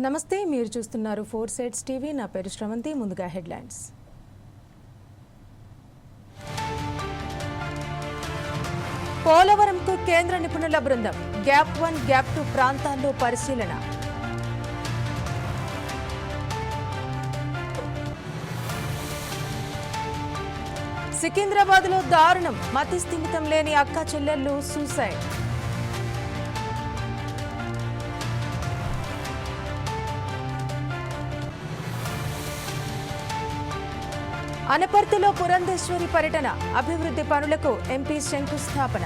నమస్తే, మీరు చూస్తున్నారు 4 సైడ్స్ టీవీ. నా పేరు శ్రవంతి. ముందుగా హెడ్లైన్స్. పోలవరంకు కేంద్ర నిపుణుల బృందం గ్యాప్ 1, గ్యాప్ 2 ప్రాంతాల్లో పరిశీలన. సికింద్రాబాద్లో దారుణం, మతి స్థిమితం లేని అక్క చెల్లెళ్ళు సూసైడ్. అనపర్తిలో పురంధేశ్వరి పర్యటన, అభివృద్ధి పనులకు ఎంపీ శంకుస్థాపన.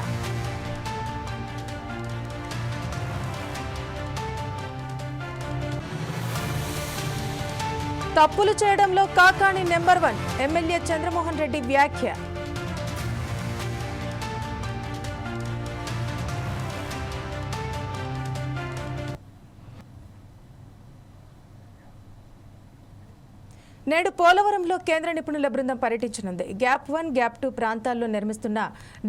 తప్పులు చేయడంలో కాకాణి నెంబర్ 1, ఎమ్మెల్యే చంద్రమోహన్ రెడ్డి వ్యాఖ్య. నేడు పోలవరంలో కేంద్ర నిపుణుల బృందం పర్యటించనుంది. గ్యాప్ 1, గ్యాప్ 2 ప్రాంతాల్లో నిర్మిస్తున్న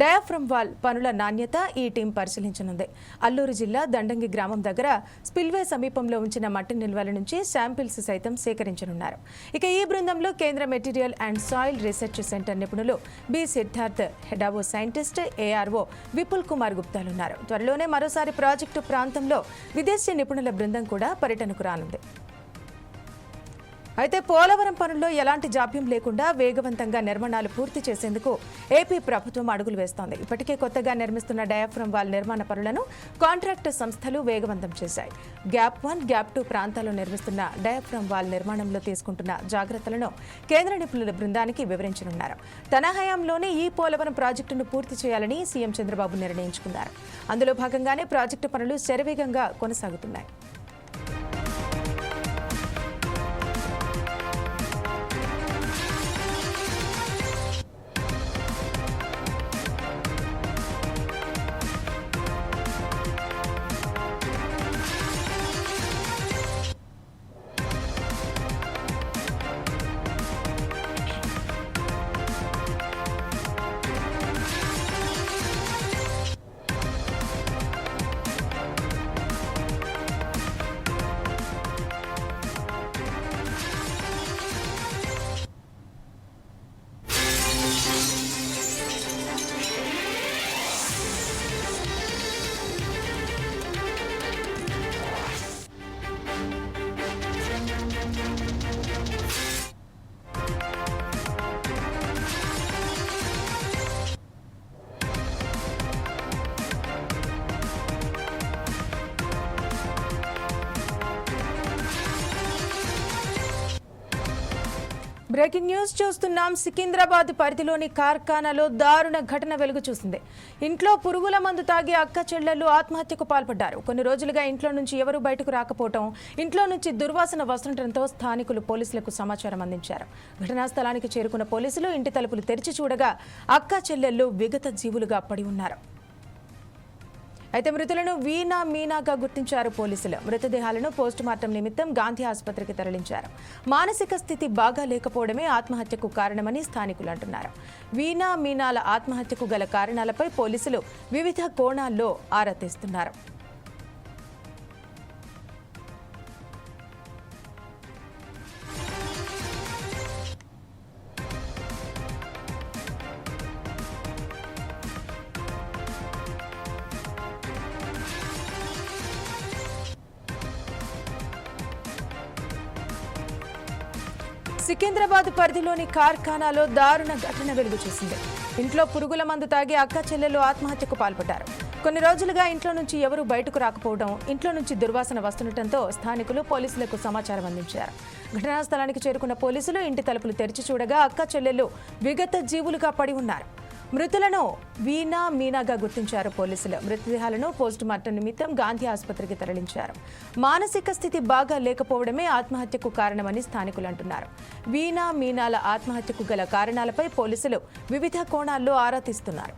డయాఫ్రమ్ వాల్ పనుల నాణ్యత ఈ టీం పరిశీలించనుంది. అల్లూరు జిల్లా దండంగి గ్రామం దగ్గర స్పిల్వే సమీపంలో ఉంచిన మట్టి నిల్వల నుంచి శాంపిల్స్ సైతం సేకరించనున్నారు. ఇక ఈ బృందంలో కేంద్ర material and soil research centre నిపుణులు బి సిద్ధార్థ్, హెడావో సైంటిస్ట్ ఏఆర్ఓ విపుల్ కుమార్ గుప్తాలున్నారు. త్వరలోనే మరోసారి ప్రాజెక్టు ప్రాంతంలో విదేశీ నిపుణుల బృందం కూడా పర్యటనకు రానుంది. అయితే పోలవరం పనుల్లో ఎలాంటి జాప్యం లేకుండా వేగవంతంగా నిర్మాణాలు పూర్తి చేసేందుకు ఏపీ ప్రభుత్వం అడుగులు వేస్తోంది. ఇప్పటికే కొత్తగా నిర్మిస్తున్న డయాఫ్రమ్ వాల్ నిర్మాణ పనులను కాంట్రాక్టు సంస్థలు వేగవంతం చేశాయి. గ్యాప్ 1, గ్యాప్ 2 ప్రాంతాల్లో నిర్మిస్తున్న డయాఫ్రమ్ వాల్ నిర్మాణంలో తీసుకుంటున్న జాగ్రత్తలను కేంద్ర నిపుణుల బృందానికి వివరించనున్నారు. తన హయాంలోనే ఈ పోలవరం ప్రాజెక్టును పూర్తి చేయాలని సీఎం చంద్రబాబు నిర్ణయించుకున్నారు. అందులో భాగంగానే ప్రాజెక్టు పనులు శరవేగంగా కొనసాగుతున్నాయి. బ్రేకింగ్ న్యూస్ చూస్తున్నాం. సికింద్రాబాద్ పరిధిలోని కార్ఖానాలో దారుణ ఘటన వెలుగు చూసింది. ఇంట్లో పురుగుల మందు తాగి అక్క చెల్లెళ్లు ఆత్మహత్యకు పాల్పడ్డారు. కొన్ని రోజులుగా ఇంట్లో నుంచి ఎవరూ బయటకు రాకపోవడం, ఇంట్లో నుంచి దుర్వాసన వస్తుండటంతో స్థానికులు పోలీసులకు సమాచారం అందించారు. ఘటనా స్థలానికి చేరుకున్న పోలీసులు ఇంటి తలుపులు తెరిచి చూడగా అక్క చెల్లెళ్లు విగత జీవులుగా పడి ఉన్నారు. అయితే మృతులను వీణా, మీనాగా గుర్తించారు పోలీసులు. మృతదేహాలను పోస్టుమార్టం నిమిత్తం గాంధీ ఆసుపత్రికి తరలించారు. మానసిక స్థితి బాగా లేకపోవడమే ఆత్మహత్యకు కారణమని స్థానికులు అంటున్నారు. వీణా, మీనాల ఆత్మహత్యకు గల కారణాలపై పోలీసులు వివిధ కోణాల్లో ఆరా తీస్తున్నారు. సికింద్రాబాద్ పరిధిలోని కార్ఖానాలో దారుణ ఘటన వెలుగు చూసింది. ఇంట్లో పురుగుల మందు తాగి అక్క చెల్లెలు ఆత్మహత్యకు పాల్పడ్డారు. కొన్ని రోజులుగా ఇంట్లో నుంచి ఎవరూ బయటకు రాకపోవడం, ఇంట్లో నుంచి దుర్వాసన వస్తుండటంతో స్థానికులు పోలీసులకు సమాచారం అందించారు. ఘటనా స్థలానికి చేరుకున్న పోలీసులు ఇంటి తలుపులు తెరిచి చూడగా అక్క చెల్లెలు విగత జీవులుగా పడి ఉన్నారు. మృతులను వీణా, మీనాగా గుర్తించారు పోలీసులు. మృతదేహాలను పోస్టుమార్టం నిమిత్తం గాంధీ ఆసుపత్రికి తరలించారు. మానసిక స్థితి బాగా లేకపోవడమే ఆత్మహత్యకు కారణమని స్థానికులు అంటున్నారు. వీణా, మీనాల ఆత్మహత్యకు గల కారణాలపై పోలీసులు వివిధ కోణాల్లో ఆరా తీస్తున్నారు.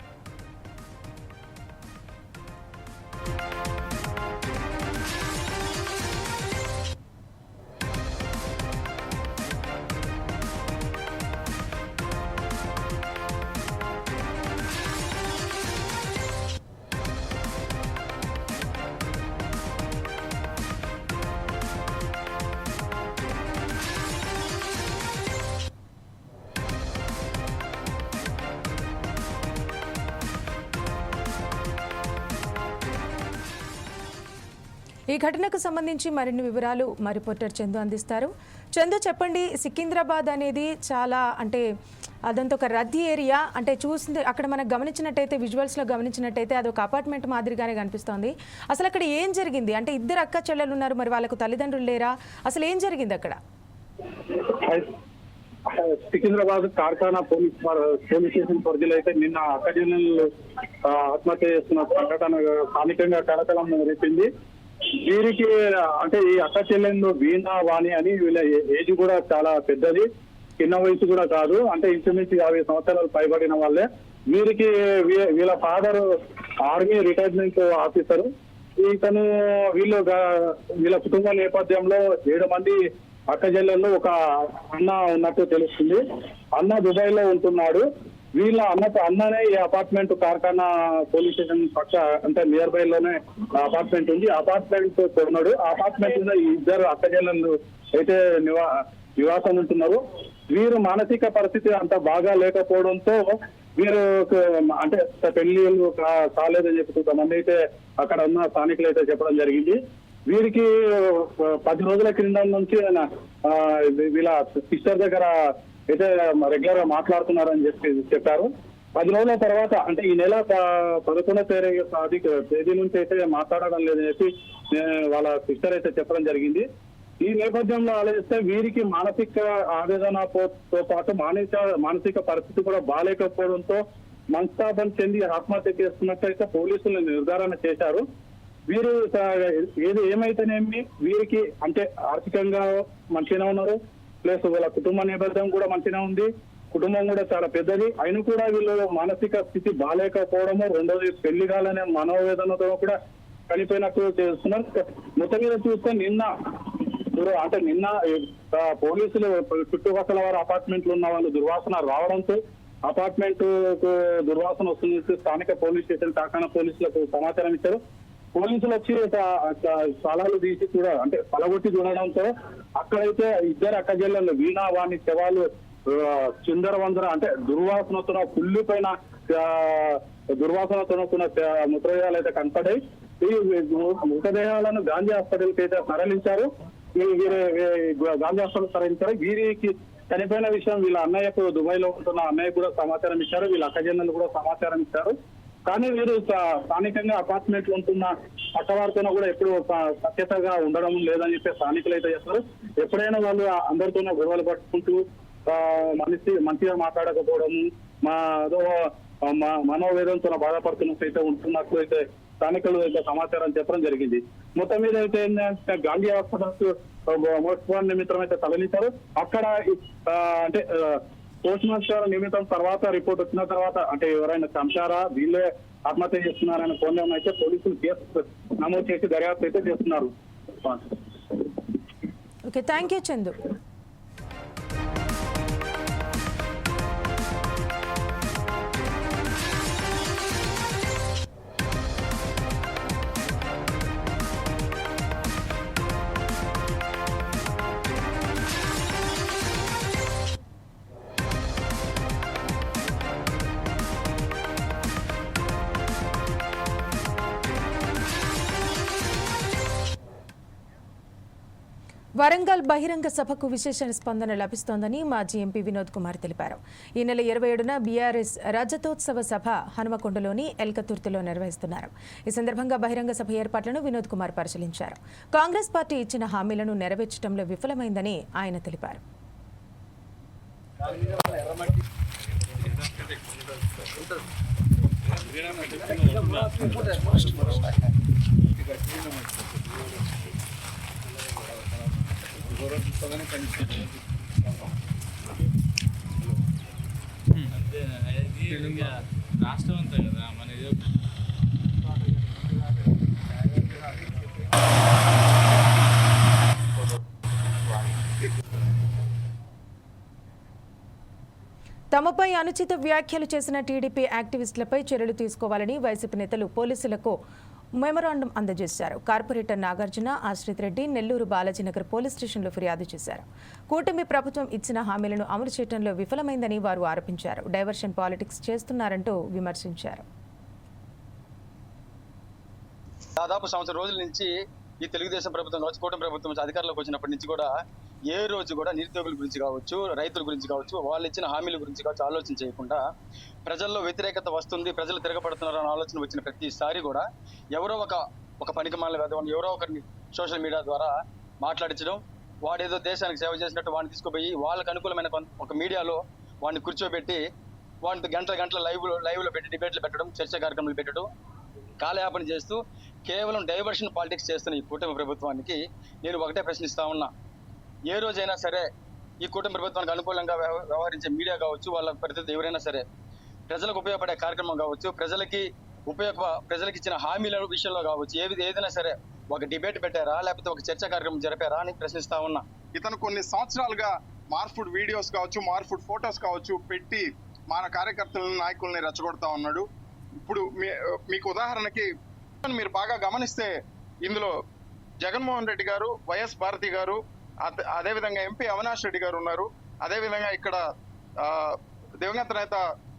ఈ ఘటనకు సంబంధించి మరిన్ని వివరాలు మా రిపోర్టర్ చందు అందిస్తారు. చందు, చెప్పండి. సికింద్రాబాద్ అనేది చాలా అదంతా ఒక రద్దీ ఏరియా. చూసింది అక్కడ మనం గమనించినట్టయితే, విజువల్స్లో గమనించినట్టయితే అది ఒక అపార్ట్మెంట్ మాదిరిగానే కనిపిస్తోంది. అసలు అక్కడ ఏం జరిగింది? ఇద్దరు అక్క చెల్లెలు ఉన్నారు, మరి వాళ్ళకు తల్లిదండ్రులు లేరా? అసలు ఏం జరిగింది అక్కడ? సికింద్రాబాద్ కార్ఖానా పోలీస్ స్టేషన్ పరిధిలో అయితే నిన్న అక్క చెల్లెలు ఆత్మహత్య చేస్తున్న సంఘటన స్థానికంగా కలకలం రేపింది. వీరికి ఈ అక్క చెల్లెళ్ళు వీణా వాణి అని వీళ్ళ ఏజ్ కూడా చాలా పెద్దది, చిన్న వయసు కూడా కాదు. ఇంచుమించు 50 సంవత్సరాలు పైబడిన వాళ్ళే. వీరికి వీళ్ళ ఫాదర్ ఆర్మీ రిటైర్మెంట్ ఆఫీసర్. ఇతను వీళ్ళ కుటుంబ నేపథ్యంలో 7 మంది అక్క చెల్లెళ్ళు, ఒక అన్న ఉన్నట్టు తెలుస్తుంది. అన్న దుబాయ్ లో ఉంటున్నాడు. వీళ్ళ అన్ననే ఈ అపార్ట్మెంట్ కార్ఖానా పోలీస్ స్టేషన్ పక్క నియర్ బై లోనే అపార్ట్మెంట్ ఉంది. అపార్ట్మెంట్ కొన్నాడు. అపార్ట్మెంట్ లో ఇద్దరు అక్క చెల్లెళ్ళు అయితే నివాసం ఉంటున్నారు. వీరు మానసిక పరిస్థితి అంత బాగా లేకపోవడంతో వీరు పెళ్లిళ్ళు కాలేదని చెప్పి కొంతమంది అయితే అక్కడ ఉన్న స్థానికులు అయితే చెప్పడం జరిగింది. వీరికి 10 రోజుల క్రింద నుంచి వీళ్ళ సిస్టర్ దగ్గర అయితే రెగ్యులర్ గా మాట్లాడుతున్నారని చెప్పారు. 10 రోజుల తర్వాత ఈ నెల 11వ తేదీ నుంచి అయితే మాట్లాడడం లేదని చెప్పి వాళ్ళ సిస్టర్ అయితే చెప్పడం జరిగింది. ఈ నేపథ్యంలో ఆలోచిస్తే వీరికి మానసిక ఆవేదనతో పాటు మానసిక పరిస్థితి కూడా బాగాలేకపోవడంతో మనస్తాపం చెంది ఆత్మహత్య చేసుకున్నట్లయితే పోలీసులు నిర్ధారణ చేశారు. వీరు ఏమైతేనేమి వీరికి ఆర్థికంగా మంచిగానే ఉన్నారు, ప్లస్ వాళ్ళ కుటుంబ నేపథ్యం కూడా మంచిగా ఉంది. కుటుంబం కూడా చాలా పెద్దది. అయినా కూడా వీళ్ళు మానసిక స్థితి బాగాలేకపోవడము, రెండోది పెళ్లి కాలనే మనోవేదనతో కూడా చనిపోయినట్టు చేస్తున్నారు. మొత్తం మీద చూస్తే నిన్న పోలీసులు చుట్టుపక్కల వారు అపార్ట్మెంట్లు ఉన్న వాళ్ళు దుర్వాసన రావడంతో అపార్ట్మెంట్ దుర్వాసన వస్తుంది. స్థానిక పోలీస్ స్టేషన్ కార్ఖానా పోలీసులకు సమాచారం ఇచ్చారు. పోలీసులు వచ్చి స్థలాలు తీసి పలగొట్టి చూడడంతో అక్కడైతే ఇద్దరు అక్క చెల్లెళ్ళు వీణా వాణి శవాలు చిందరవందర దుర్వాసనతో పుల్లి పైన దుర్వాసనతో మృతదేహాలు అయితే కనపడ్డాయి. ఈ మృతదేహాలను గాంధీ హాస్పిటల్కి అయితే తరలించారు. గాంధీ హాస్పిటల్ తరలించారు. వీరికి చనిపోయిన విషయం వీళ్ళ అన్నయ్యకు దుబాయ్ లో ఉంటున్న అన్నయ్య కూడా సమాచారం ఇచ్చారు. వీళ్ళ అక్క చెల్లెళ్ళు కూడా సమాచారం ఇచ్చారు. కానీ వీరు స్థానికంగా అపార్ట్మెంట్లు ఉంటున్న పట్టవారితోనూ కూడా ఎప్పుడు సత్యతగా ఉండడం లేదని చెప్పి స్థానికులు అయితే చేస్తారు. ఎప్పుడైనా వాళ్ళు అందరితోనూ గొడవలు పట్టుకుంటూ మంచిగా మాట్లాడకపోవడము, మనోవేదంతో బాధపడుతున్నట్టు అయితే ఉంటున్నట్లు అయితే స్థానికులు అయితే సమాచారం చెప్పడం జరిగింది. మొత్తం మీద అయితే ఏంటంటే గాంధీ హాస్పిటల్స్ మోస్ట్పోన్ నిమిత్తం అయితే తరలించారు. అక్కడ పోస్ట్ మార్టం నిమిత్తం తర్వాత రిపోర్ట్ వచ్చిన తర్వాత ఎవరైనా చంపారా, వీళ్ళే ఆత్మహత్య చేస్తున్నారని కోణం అయితే పోలీసులు కేసు నమోదు చేసి దర్యాప్తు అయితే చేస్తున్నారు. Okay, thank you Chandu. Warangal బహిరంగ సభకు విశేష స్పందన లభిస్తోందని మాజీ ఎంపీ వినోద్ కుమార్ తెలిపారు. ఈ నెల 27న బీఆర్ఎస్ రజతోత్సవ సభ హనుమకొండలోని ఎల్కతుర్తిలో నిర్వహిస్తున్నారు. ఈ సందర్భంగా బహిరంగ సభ ఏర్పాట్లను వినోద్ కుమార్ పరిశీలించారు. కాంగ్రెస్ పార్టీ ఇచ్చిన హామీలను నెరవేర్చడంలో విఫలమైందని ఆయన తెలిపారు. రాష్ట్రం అంతా కదా మన తమపై అనుచిత వ్యాఖ్యలు చేసిన టీడీపీ యాక్టివిస్టులపై చర్యలు తీసుకోవాలని వైసీపీ నేతలు పోలీసులకు మెమరాండం అందజేశారు. కార్పొరేటర్ నాగార్జున, ఆశ్రిత్ రెడ్డి నెల్లూరు బాలాజీనగర్ పోలీస్ స్టేషన్లో ఫిర్యాదు చేశారు. కూటమి ప్రభుత్వం ఇచ్చిన హామీలను అమలు చేయడంలో విఫలమైందని వారు ఆరోపించారు. డైవర్షన్ పాలిటిక్స్ చేస్తున్నారంటూ విమర్శించారు. దాదాపు సంవత్సరం రోజుల నుంచి ఈ తెలుగుదేశం ప్రభుత్వం కావచ్చు, కూటమి ప్రభుత్వం అధికారంలోకి వచ్చినప్పటి నుంచి కూడా ఏ రోజు కూడా నిరుద్యోగుల గురించి కావచ్చు, రైతుల గురించి కావచ్చు, వాళ్ళు ఇచ్చిన హామీల గురించి కావచ్చు ఆలోచన చేయకుండా ప్రజల్లో వ్యతిరేకత వస్తుంది, ప్రజలు తిరగబడుతున్నారు అనే ఆలోచన వచ్చిన ప్రతిసారి కూడా ఎవరో ఒక పనికిమాల వేదవాన్ని ఎవరో ఒకరిని సోషల్ మీడియా ద్వారా మాట్లాడించడం, వాడేదో దేశానికి సేవ చేసినట్టు వాడిని తీసుకుపోయి వాళ్ళకు అనుకూలమైన ఒక మీడియాలో వాడిని కూర్చోబెట్టి వాడిని గంటల లైవ్లో పెట్టి డిబేట్లు పెట్టడం, చర్చా కార్యక్రమాలు పెట్టడం, కాలయాపన చేస్తూ కేవలం డైవర్షన్ పాలిటిక్స్ చేస్తున్న ఈ కూటమి ప్రభుత్వానికి నేను ఒకటే ప్రశ్నిస్తా ఉన్నా. ఏ రోజైనా సరే ఈ కూటమి ప్రభుత్వానికి అనుకూలంగా వ్యవహరించే మీడియా కావచ్చు, వాళ్ళ ప్రతినిధి ఎవరైనా సరే ప్రజలకు ఉపయోగపడే కార్యక్రమం కావచ్చు, ప్రజలకి ఇచ్చిన హామీల విషయంలో కావచ్చు, ఏదైనా సరే ఒక డిబేట్ పెట్టారా లేకపోతే ఒక చర్చా కార్యక్రమం జరిపారా అని ప్రశ్నిస్తా ఉన్నా. ఇతను కొన్ని సంవత్సరాలుగా మార్ఫుడ్ వీడియోస్ కావచ్చు, మార్ఫుడ్ ఫొటోస్ కావచ్చు పెట్టి మన కార్యకర్తలను, నాయకుల్ని రెచ్చగొడతా ఉన్నాడు. ఇప్పుడు మీకు ఉదాహరణకి మీరు బాగా గమనిస్తే ఇందులో జగన్మోహన్ రెడ్డి గారు, వైఎస్ భారతి గారు, అదేవిధంగా ఎంపీ అవినాష్ రెడ్డి గారు ఉన్నారు. అదేవిధంగా ఇక్కడ దివంగత నేత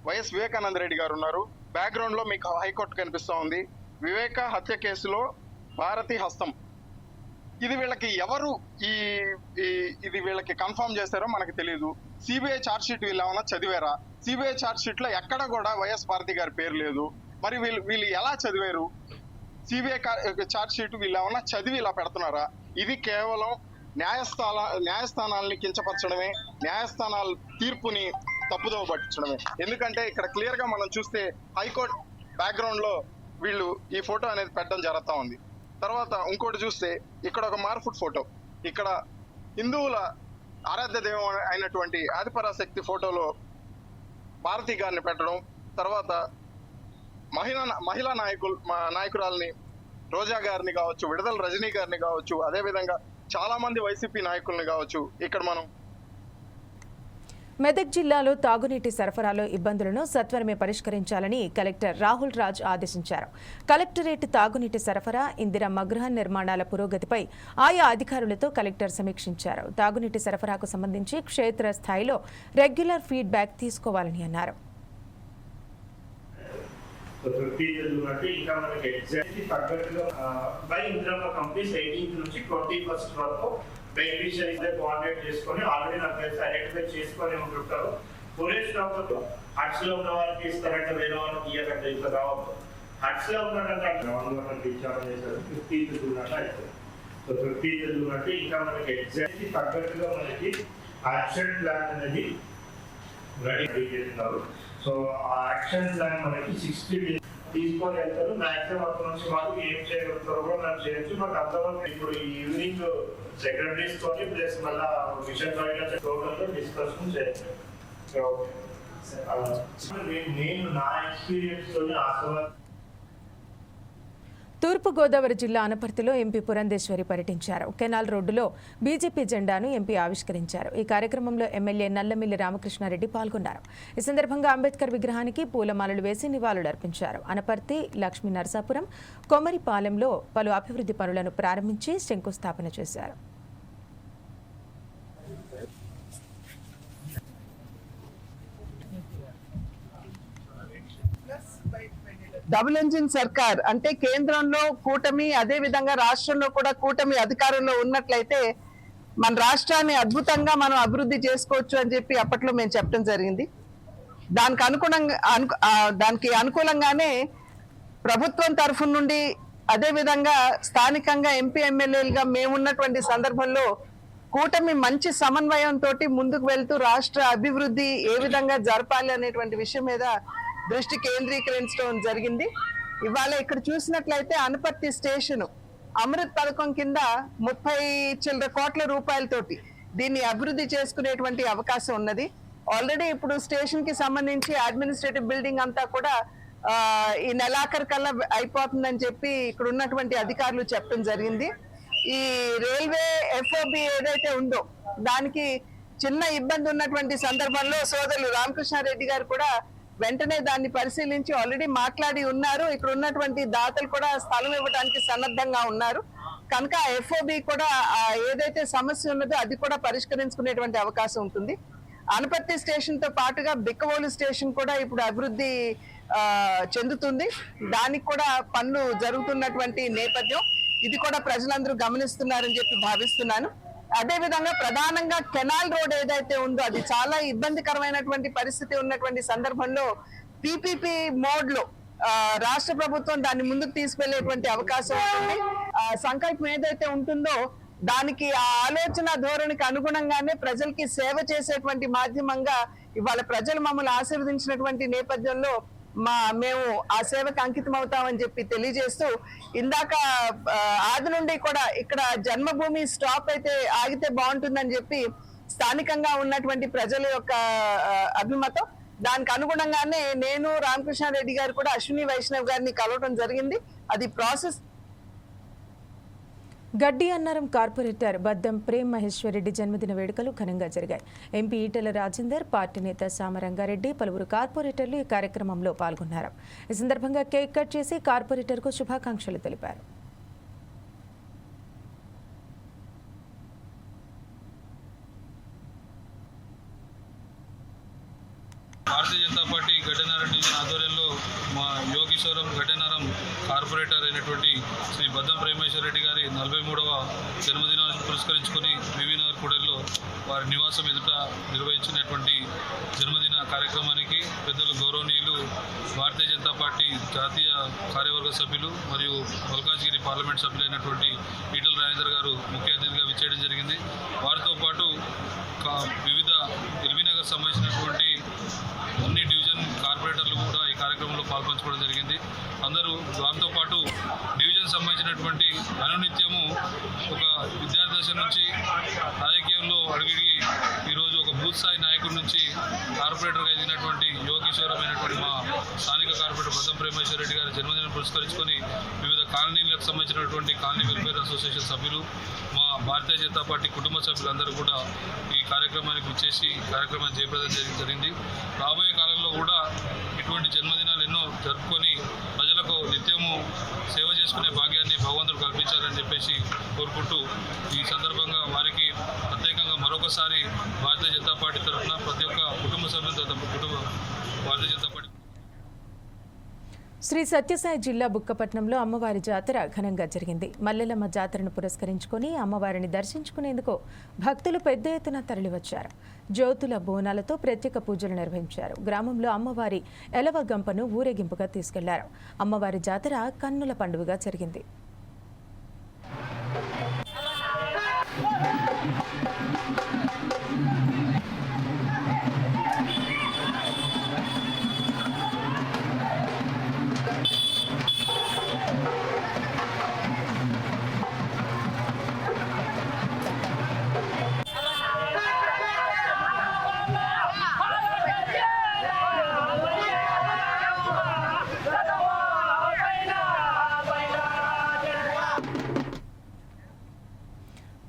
వైఎస్ వివేకానంద రెడ్డి గారు ఉన్నారు. బ్యాక్గ్రౌండ్ లో మీకు హైకోర్టు కనిపిస్తా ఉంది. వివేక హత్య కేసులో భారతి హస్తం. ఇది వీళ్ళకి ఎవరు ఇది వీళ్ళకి కన్ఫర్మ్ చేశారో మనకు తెలియదు. సిబిఐ ఛార్జ్ షీట్ వీళ్ళు ఏమన్నా చదివారా? సిబిఐ ఛార్జ్ షీట్ లో ఎక్కడ కూడా వైఎస్ భారతి గారి పేరు లేదు. మరి వీళ్ళు ఎలా చదివారు? సిబిఐ ఛార్జ్ షీట్ వీళ్ళు ఏమన్నా చదివి ఇలా పెడుతున్నారా? ఇది కేవలం న్యాయస్థానాలని కించపరచడమే, న్యాయస్థానాల తీర్పుని తప్పుదోవ పట్టించడమే. ఎందుకంటే ఇక్కడ క్లియర్ గా మనం చూస్తే హైకోర్టు బ్యాక్గ్రౌండ్ లో వీళ్ళు ఈ ఫోటో అనేది పెట్టడం జరుగుతూ ఉంది. తర్వాత ఇంకోటి చూస్తే ఇక్కడ ఒక మార్ఫుడ్ ఫోటో, ఇక్కడ హిందువుల ఆరాధ్య దైవం అయినటువంటి ఆదిపరాశక్తి ఫోటోలో భారతి గారిని పెట్టడం, తర్వాత మహిళా నాయకురాలని రోజా గారిని కావచ్చు, విడుదల రజనీ గారిని కావచ్చు, అదేవిధంగా చాలా మంది వైసీపీ నాయకుల్ని కావచ్చు. ఇక్కడ మనం మెదక్ జిల్లాలో తాగునీటి సరఫరాలో ఇబ్బందులను సత్వరమే పరిష్కరించాలని కలెక్టర్ రాహుల్ రాజ్ ఆదేశించారు. కలెక్టరేట్ తాగునీటి సరఫరా, ఇందిరమ్మ గృహ నిర్మాణాల పురోగతిపై ఆయా అధికారులతో కలెక్టర్ సమీక్షించారు. తాగునీటి సరఫరాకు సంబంధించి క్షేత్రస్థాయిలో రెగ్యులర్ ఫీడ్బ్యాక్ తీసుకోవాలని అన్నారు. ఇంకా మనకి ఎగ్జాక్ట్లీ తగ్గట్టుగా బై ఇందిరమ్మ కంపెనీస్ 18th నుంచి 21st వరకు బెనిఫిషియరీస్ కోఆర్డినేట్ చేసుకొని ఆల్రెడీ నాకు తెలిసి ఐడెంటిఫై చేసుకొని ఉంటుంటారు. పోలీస్ స్టాఫ్ హట్స్ లో ఉన్న వాళ్ళకి ఇస్తారంటే వేరే వాళ్ళకి ఇయ్యాలంటే ఇట్లా కావచ్చు. హట్స్ లో ఉన్నదంటే రీఛార్జ్ చేశారు 15th జూన్ అట్లా అవుతుంది. సో 15th జూన్ అంటే ఇంకా మనకి ఎగ్జాక్ట్లీ తగ్గట్టుగా మనకి యాక్షన్ ప్లాన్ అనేది రెడీ చేస్తున్నారు. సో ఆ యాక్షన్ ప్లాన్ మనకి 60 days తీసుకొని వెళ్తారు. మాక్సిమం అక్కడ నుంచి మాకు ఏం చేయగలుగుతారో కూడా మనం చేయొచ్చు. మాకు అంతవరకు ఇప్పుడు ఈవినింగ్ సెక్రటరీస్ తోటి ప్లస్ మళ్ళా మిషన్ టోటల్ డిస్కషన్ చేయొచ్చు. నేను నా ఎక్స్పీరియన్స్ తోని ఆశీర్వాదం. తూర్పుగోదావరి జిల్లా అనపర్తిలో ఎంపీ పురంధేశ్వరి పర్యటించారు. కెనాల్ రోడ్డులో బీజేపీ జెండాను ఎంపీ ఆవిష్కరించారు. ఈ కార్యక్రమంలో ఎమ్మెల్యే నల్లమిల్లి రామకృష్ణారెడ్డి పాల్గొన్నారు. ఈ సందర్భంగా అంబేద్కర్ విగ్రహానికి పూలమాలలు వేసి నివాళులర్పించారు. అనపర్తి, లక్ష్మీ నరసాపురం, కొమరిపాలెంలో పలు అభివృద్ధి పనులను ప్రారంభించి శంకుస్థాపన చేశారు. డబుల్ ఇంజిన్ సర్కార్ అంటే కేంద్రంలో కూటమి, అదే విధంగా రాష్ట్రంలో కూడా కూటమి అధికారంలో ఉన్నట్లయితే మన రాష్ట్రాన్ని అద్భుతంగా మనం అభివృద్ధి చేసుకోవచ్చు అని చెప్పి అప్పట్లో మేము చెప్పడం జరిగింది. దానికి అనుకూలంగానే ప్రభుత్వం తరఫు నుండి, అదే విధంగా స్థానికంగా ఎంపీ ఎమ్మెల్యేలుగా మేమున్నటువంటి సందర్భంలో కూటమి మంచి సమన్వయంతో ముందుకు వెళ్తూ రాష్ట్ర అభివృద్ధి ఏ విధంగా జరపాలి అనేటువంటి విషయం మీద దృష్టి కేంద్రీకరించడం జరిగింది. ఇవాళ ఇక్కడ చూసినట్లయితే అనపర్తి స్టేషన్ అమృత్ పథకం కింద 30 చిల్లర కోట్ల రూపాయలతోటి దీన్ని అభివృద్ధి చేసుకునేటువంటి అవకాశం ఉన్నది. ఆల్రెడీ ఇప్పుడు స్టేషన్ కి సంబంధించి అడ్మినిస్ట్రేటివ్ బిల్డింగ్ అంతా కూడా ఈ నెలాఖరు కల్లా అయిపోతుందని చెప్పి ఇక్కడ ఉన్నటువంటి అధికారులు చెప్పడం జరిగింది. ఈ రైల్వే ఎఫ్ఓబి ఏదైతే ఉందో దానికి చిన్న ఇబ్బంది ఉన్నటువంటి సందర్భంలో సోదరులు రామకృష్ణారెడ్డి గారు కూడా వెంటనే దాన్ని పరిశీలించి ఆల్రెడీ మాట్లాడి ఉన్నారు. ఇక్కడ ఉన్నటువంటి దాతలు కూడా స్థలం ఇవ్వడానికి సన్నద్ధంగా ఉన్నారు. కనుక ఎఫ్ఓబి కూడా ఏదైతే సమస్య ఉన్నదో అది కూడా పరిష్కరించుకునేటువంటి అవకాశం ఉంటుంది. అనపర్తి స్టేషన్ తో పాటుగా బిక్కవోలు స్టేషన్ కూడా ఇప్పుడు అభివృద్ధి చెందుతుంది. దానికి కూడా పనులు జరుగుతున్నటువంటి నేపథ్యం. ఇది కూడా ప్రజలందరూ గమనిస్తున్నారని చెప్పి భావిస్తున్నాను. అదే విధంగా ప్రధానంగా కెనాల్ రోడ్ ఏదైతే ఉందో అది చాలా ఇబ్బందికరమైనటువంటి పరిస్థితి ఉన్నటువంటి సందర్భంలో పీపీపీ మోడ్ లో రాష్ట్ర ప్రభుత్వం దాన్ని ముందుకు తీసుకెళ్లేటువంటి అవకాశం ఉంటుంది. సంకల్పం ఏదైతే ఉంటుందో దానికి ఆ ఆలోచన ధోరణికి అనుగుణంగానే ప్రజలకి సేవ చేసేటువంటి మాధ్యమంగా ఇవాళ ప్రజలు మమ్మల్ని ఆశీర్వదించినటువంటి నేపథ్యంలో మేము ఆ సేవకు అంకితం అవుతామని చెప్పి తెలియజేస్తూ, ఇందాక ఆది నుండి కూడా ఇక్కడ జన్మభూమి స్టాప్ అయితే ఆగితే బాగుంటుందని చెప్పి స్థానికంగా ఉన్నటువంటి ప్రజల యొక్క అభిమతం. దానికి అనుగుణంగానే నేను రామకృష్ణారెడ్డి గారు కూడా అశ్విని వైష్ణవ్ గారిని కలవడం జరిగింది. అది ప్రాసెస్. గడ్డి అన్నారం కార్పొరేటర్ బద్దం ప్రేమ్ మహేశ్వరరెడ్డి జన్మదిన వేడుకలు ఘనంగా జరిగాయి. ఎంపీ ఈటెల రాజేందర్, పార్టీ నేత సామరంగారెడ్డి, పలువురు కార్పొరేటర్లు ఈ కార్యక్రమంలో పాల్గొన్నారు. ఈ సందర్భంగా కేక్ కట్ చేసి కార్పొరేటర్కు శుభాకాంక్షలు తెలిపారు. భారతీయ జనతా పార్టీ గడ్డనారం డివిజన్ ఆధ్వర్యంలో మా యోగీశ్వరం గడ్డనారం కార్పొరేటర్ అయినటువంటి శ్రీ బద్దం ప్రేమేశ్వరరెడ్డి గారి 43వ జన్మదినాన్ని పురస్కరించుకొని వివినగర్ కూడలిలో వారి నివాసం ఎదుట నిర్వహించినటువంటి జన్మదిన కార్యక్రమానికి పెద్దలు గౌరవనీయులు భారతీయ జనతా పార్టీ జాతీయ కార్యవర్గ సభ్యులు మరియు మల్కాజ్గిరి పార్లమెంట్ సభ్యులైనటువంటి ఈటెల రాజేందర్ గారు ముఖ్య అతిథిగా విచ్చేయడం జరిగింది. వారితో పాటు వివిధ ఎల్బీనగర్ సంబంధించినటువంటి అన్ని డివిజన్ కార్పొరేటర్లు కూడా ఈ కార్యక్రమంలో పాల్పంచుకోవడం జరిగింది. అందరూ దాంతో పాటు డివిజన్ సంబంధించినటువంటి అనునిత్యము ఒక విద్యార్థి దశ నుంచి రాజకీయంలో అడిగి ఈరోజు ఒక బూత్ స్థాయి నాయకుడి నుంచి కార్పొరేటర్గా ఎదిగినటువంటి యువకిషోరమైనటువంటి మా స్థానిక కార్పొరేటర్ బద్దం ప్రేమేశ్వరరెడ్డి గారి జన్మదినం పురస్కరించుకొని వివిధ కాలనీలకు సంబంధించినటువంటి కాలనీ వెల్ఫేర్ అసోసియేషన్ సభ్యులు, మా భారతీయ జనతా పార్టీ కుటుంబ సభ్యులందరూ కూడా ఈ కార్యక్రమానికి విచ్చేసి కార్యక్రమాన్ని జయప్రదం జరిగింది. రాబోయే కాలంలో కూడా ఇటువంటి జన్మదినాలు ఎన్నో జరుపుకొని ప్రజలకు నిత్యము సేవ చేసుకునే భాగ్యాన్ని భగవంతుడు కల్పించాలని చెప్పేసి కోరుకుంటూ ఈ సందర్భంగా వారికి ప్రత్యేకంగా మరొకసారి భారతీయ జనతా పార్టీ తరఫున ప్రతి ఒక్క కుటుంబ సభ్యులతో భారతీయ జనతా పార్టీ. శ్రీ సత్యసాయి జిల్లా బుక్కపట్నంలో అమ్మవారి జాతర ఘనంగా జరిగింది. మల్లెలమ్మ జాతరను పురస్కరించుకొని అమ్మవారిని దర్శించుకునేందుకు భక్తులు పెద్ద ఎత్తున తరలివచ్చారు. జ్యోతుల బోనాలతో ప్రత్యేక పూజలు నిర్వహించారు. గ్రామంలో అమ్మవారి ఎలవ గంపను ఊరేగింపుగా తీసుకెళ్లారు. అమ్మవారి జాతర కన్నుల పండుగగా జరిగింది.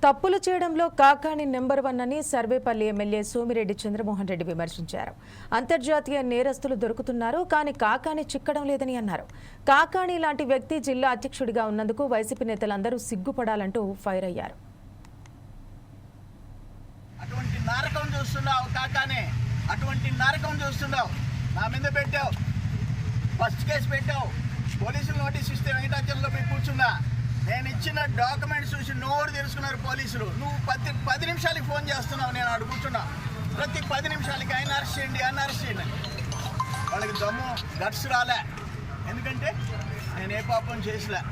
తప్పులు చేయడంలో కాకాణి నెంబర్ 1 అని సర్వేపల్లి ఎమ్మెల్యే సోమిరెడ్డి చంద్రమోహన్ రెడ్డి విమర్శించారు. అంతర్జాతీయ నేరస్తులు దొరుకుతున్నారు, కానీ కాకాణి చిక్కడం లేదని అన్నారు. కాకాణి లాంటి వ్యక్తి జిల్లా అధ్యక్షుడిగా ఉన్నందుకు వైసీపీ నేతలందరూ సిగ్గుపడాలంటూ ఫైర్ అయ్యారు. అటువంటి నరకం చూస్తున్నావు కాకానే, అటువంటి నరకం చూస్తున్నావు. నా మీద పెట్టావు, ఫస్ట్ కేసు పెట్టావు, పోలీసులు నోటీస్ ఇస్తే వెంకటాచలంలో పోయి కూర్చున్నా. నేను ఇచ్చిన డాక్యుమెంట్స్ చూసి నోరు తెలుసుకున్నారు పోలీసులు. నువ్వు 10 నిమిషాలకి ఫోన్ చేస్తున్నావు, నేను అక్కడ కూర్చున్నా. ప్రతి 10 నిమిషాలకి ఆయన అరెస్ట్ చేయండి. వాళ్ళకి దమ్ము గట్స్ రాలే, ఎందుకంటే నేను ఏ పాపం చేసిలే.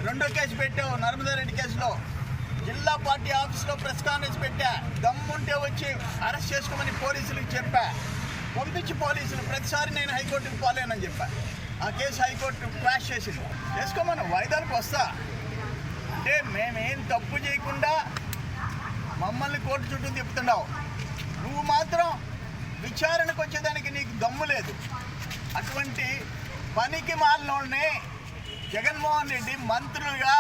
2వ కేసు పెట్టావు నర్మదారెడ్డి కేసులో. జిల్లా పార్టీ ఆఫీస్లో ప్రెస్ కాన్ఫరెన్స్ పెట్టా. దమ్ముంటే వచ్చి అరెస్ట్ చేసుకోమని పోలీసులకు చెప్పా. పంపించి పోలీసులు ప్రతిసారి నేను హైకోర్టుకు పోలేనని చెప్పా. ఆ కేసు హైకోర్టు క్రాష్ చేసింది. చేసుకోమను, వాయిదాలకు వస్తా. అంటే మేమేం తప్పు చేయకుండా మమ్మల్ని కోర్టు చుట్టూ తిప్పుతున్నావు. నువ్వు మాత్రం విచారణకు వచ్చేదానికి నీకు దమ్ము లేదు. అటువంటి పనికి మాలినోళ్ళని జగన్మోహన్ రెడ్డి మంత్రులుగా,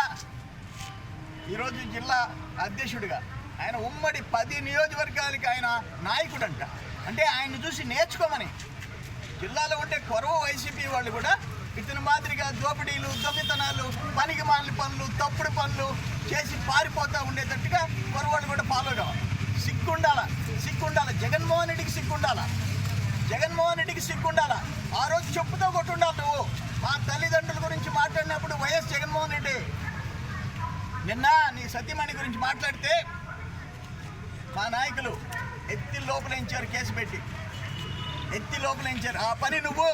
ఈరోజు జిల్లా అధ్యక్షుడిగా, ఆయన ఉమ్మడి 10 నియోజకవర్గాలకి ఆయన నాయకుడంట. అంటే ఆయన్ని చూసి నేర్చుకోమని. జిల్లాలో ఉంటే కొరవ వైసీపీ వాళ్ళు కూడా ఇతని మాదిరిగా దోపిడీలు, దొంగతనాలు, పనికి మాలిన పనులు, తప్పుడు పనులు చేసి పారిపోతూ ఉండేటట్టుగా కొరవాళ్ళు కూడా ఫాలో కావాలి. సిగ్గుండాల. జగన్మోహన్ రెడ్డికి సిగ్గుండాల. ఆ రోజు చెప్పుతో కొట్టుండాలి నువ్వు. మా తల్లిదండ్రుల గురించి మాట్లాడినప్పుడు వైఎస్ జగన్మోహన్ రెడ్డి నిన్న నీ సతీమణి గురించి మాట్లాడితే మా నాయకులు ఎత్తి లోపలించారు, కేసు పెట్టి ఎత్తి లోపలించారు. ఆ పని నువ్వు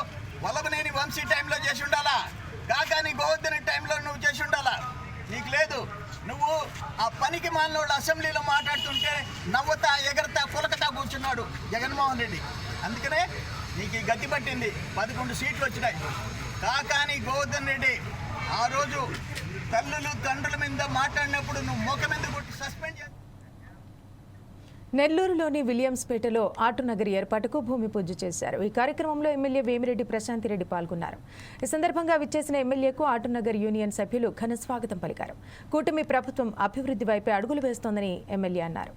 వల్లభనేని వంశీ టైంలో చేసి ఉండాలా, కాకాని గోవర్ధన్ టైంలో నువ్వు చేసి ఉండాలా. నీకు లేదు. నువ్వు ఆ పనికి మాలినోళ్ళు అసెంబ్లీలో మాట్లాడుతుంటే నవ్వుతా ఎగరతా పులకతా కూర్చున్నాడు జగన్మోహన్ రెడ్డి. అందుకనే నీకు ఈ గతి పట్టింది. 11 సీట్లు వచ్చినాయి. కాకాని గోవర్ధన్ రెడ్డి ఆ రోజు తల్లులు తండ్రుల మీద మాట్లాడినప్పుడు నువ్వు ముఖం మీద కొట్టి సస్పెండ్ చేసి నెల్లూరులోని విలియమ్స్పేటలో ఆటోనగర్ ఏర్పాటుకు భూమి పూజ చేశారు. ఈ కార్యక్రమంలో ఎమ్మెల్యే వేమిరెడ్డి ప్రశాంతిరెడ్డి పాల్గొన్నారు. ఈ సందర్భంగా విచ్చేసిన ఎమ్మెల్యేకు ఆటోనగర్ యూనియన్ సభ్యులు ఘన స్వాగతం పలికారు. కూటమి ప్రభుత్వం అభివృద్ధి వైపే అడుగులు వేస్తోందని ఎమ్మెల్యే అన్నారు.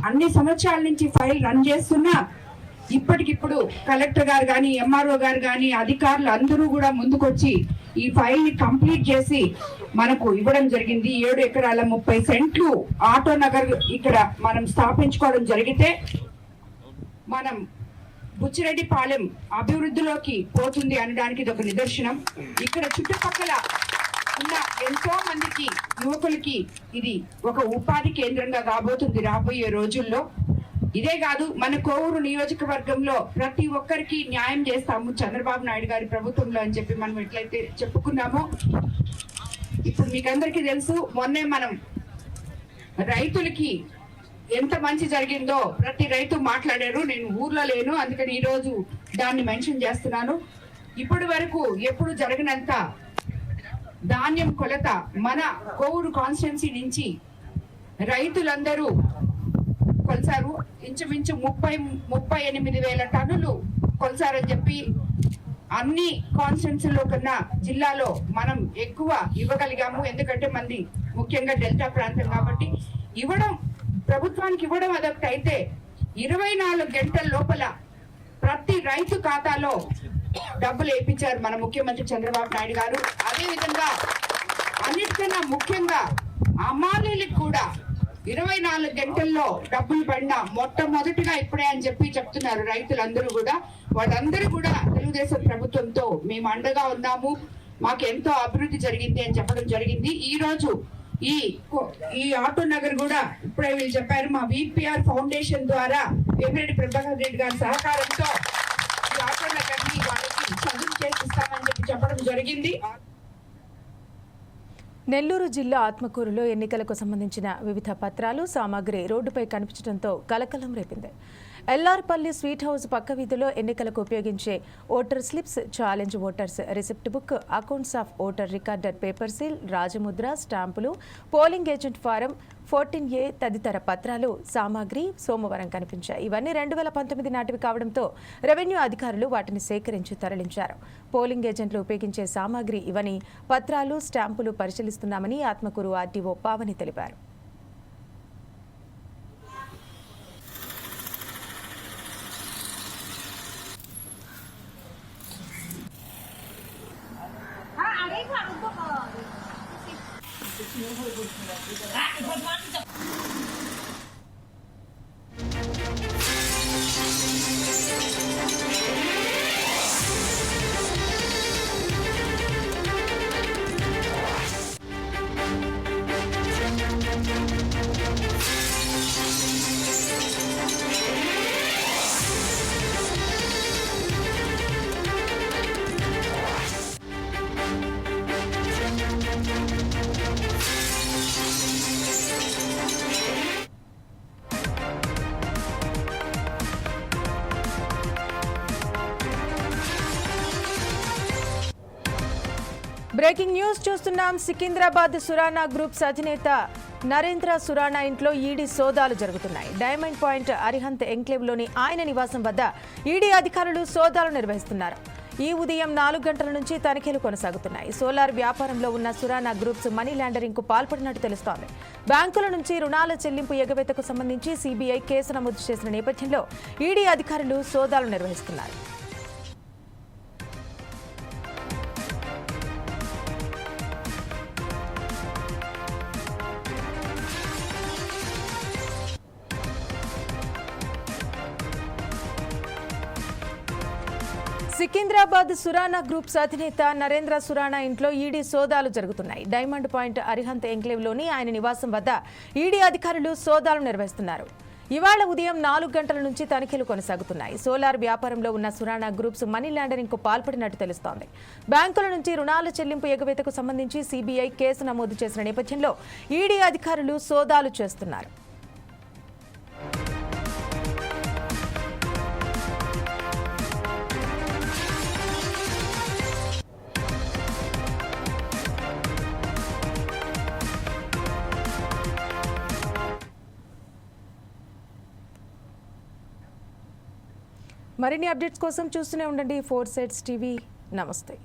అన్ని సంవత్సరాల నుంచి ఫైల్ రన్ చేస్తున్నా ఇప్పటికిప్పుడు కలెక్టర్ గారు కానీ ఎంఆర్ఓ గారు కానీ అధికారులు అందరూ కూడా ముందుకొచ్చి ఈ ఫైల్ ని కంప్లీట్ చేసి మనకు ఇవ్వడం జరిగింది. 7 ఎకరాల 30 సెంట్లు ఆటోనగర్ ఇక్కడ మనం స్థాపించుకోవడం జరిగితే మనం బుచ్చిరెడ్డిపాలెం అభివృద్ధిలోకి పోతుంది అనడానికి ఇది ఒక నిదర్శనం. ఇక్కడ చుట్టుపక్కల ఉన్న ఎంతో మందికి యువకులకి ఇది ఒక ఉపాధి కేంద్రంగా కాబోతుంది రాబోయే రోజుల్లో. ఇదే కాదు, మన కోవూరు నియోజకవర్గంలో ప్రతి ఒక్కరికి న్యాయం చేస్తాము చంద్రబాబు నాయుడు గారి ప్రభుత్వంలో అని చెప్పి మనం ఎట్లయితే చెప్పుకున్నామో, ఇప్పుడు మీకు అందరికీ తెలుసు, మొన్నే మనం రైతులకి ఎంత మంచి జరిగిందో ప్రతి రైతు మాట్లాడారు. నేను ఊర్లో లేను, అందుకని ఈ రోజు దాన్ని మెన్షన్ చేస్తున్నాను. ఇప్పటి వరకు ఎప్పుడు జరగనంత ధాన్యం కొలత మన కోవూరు కాన్స్టిట్యున్సీ నుంచి రైతులందరూ కొలిసారు. ఇంచుమించు 38,000 టన్నులు కొలిసారని చెప్పి అన్ని కాన్స్టిట్యున్సీలో కన్నా జిల్లాలో మనం ఎక్కువ ఇవ్వగలిగాము. ఎందుకంటే మంది ముఖ్యంగా డెల్టా ప్రాంతం కాబట్టి ప్రభుత్వానికి ఇవ్వడం అదొకటి అయితే 24 గంటల లోపల ప్రతి రైతు ఖాతాలో డబ్బులు వేయించారు మన ముఖ్యమంత్రి చంద్రబాబు నాయుడు గారు. అదే విధంగా అన్నిటికన్నా ముఖ్యంగా అమ్మాలీలకు కూడా 24 గంటల్లో డబ్బులు పడినా మొట్టమొదటిగా ఇప్పుడే అని చెప్పి చెప్తున్నారు రైతులందరూ కూడా. వాళ్ళందరూ కూడా తెలుగుదేశం ప్రభుత్వంతో మేము అండగా ఉన్నాము, మాకు ఎంతో అభివృద్ధి జరిగింది అని చెప్పడం జరిగింది. ఈ రోజు ఈ ఆటోనగర్ కూడా ఇప్పుడే వీళ్ళు చెప్పారు, మా విపిఆర్ ఫౌండేషన్ ద్వారా వేమిరెడ్డి ప్రభాకర్ రెడ్డి గారి సహకారంతో ఈ ఆటోనగర్ ని వాళ్ళకి చదువు చేసిస్తామని చెప్పడం జరిగింది. నెల్లూరు జిల్లా ఆత్మకూరులో ఎన్నికలకు సంబంధించిన వివిధ పత్రాలు, సామాగ్రి రోడ్డుపై కనిపించడంతో కలకలం రేపింది. ఎల్లార్పల్లి స్వీట్ హౌస్ పక్క వీధిలో ఎన్నికలకు ఉపయోగించే voter slips, challenge voters receipt book, accounts of voter recorder paper seal, రాజముద్ర, స్టాంపులు, పోలింగ్ ఏజెంట్ ఫారం 14A తదితర పత్రాలు, సామాగ్రి సోమవారం కనిపించాయి. ఇవన్నీ 2019 నాటివి కావడంతో రెవెన్యూ అధికారులు వాటిని సేకరించి తరలించారు. పోలింగ్ ఏజెంట్లు ఉపయోగించే సామాగ్రి ఇవని పత్రాలు, స్టాంపులు పరిశీలిస్తున్నామని ఆత్మకూరు ఆర్టీఓ పావని తెలిపారు. బ్రేకింగ్ న్యూస్ చూస్తున్నాం. సికింద్రాబాద్ సురానా గ్రూప్స్ అధినేత నరేంద్ర సురానా ఇంట్లో ఈడీ సోదాలు జరుగుతున్నాయి. డైమండ్ పాయింట్ అరిహంత్ ఎంక్లేవ్లోని ఆయన నివాసం వద్ద ఈడీ అధికారులు సోదాలు నిర్వహిస్తున్నారు. ఈ ఉదయం 4 గంటల నుంచి తనిఖీలు కొనసాగుతున్నాయి. సోలార్ వ్యాపారంలో ఉన్న సురానా గ్రూప్స్ మనీ లాండరింగ్ కు పాల్పడినట్టు తెలుస్తోంది. బ్యాంకుల నుంచి రుణాల చెల్లింపు ఎగవేతకు సంబంధించి సిబిఐ కేసు నమోదు చేసిన నేపథ్యంలో ఈడీ అధికారులు సోదాలు నిర్వహిస్తున్నారు. సికింద్రాబాద్ సురానా గ్రూప్స్ అధినేత నరేంద్ర సురానా ఇంట్లో ఈడీ సోదాలు జరుగుతున్నాయి. డైమండ్ పాయింట్ అరిహంత్ ఎంక్లేవ్లోని ఆయన నివాసం వద్ద ఈడీ అధికారులు సోదాలు నిర్వహిస్తున్నారు. ఇవాళ ఉదయం 4 గంటల నుంచి తనిఖీలు కొనసాగుతున్నాయి. సోలార్ వ్యాపారంలో ఉన్న సురానా గ్రూప్స్ మనీ లాండరింగ్ కు పాల్పడినట్టు తెలుస్తోంది. బ్యాంకుల నుంచి రుణాల చెల్లింపు ఎగవేతకు సంబంధించి సిబిఐ కేసు నమోదు చేసిన నేపథ్యంలో ఈడీ అధికారులు సోదాలు చేస్తున్నారు. మరిన్ని అప్డేట్స్ కోసం చూస్తూనే ఉండండి 4 Sides టీవీ. నమస్తే.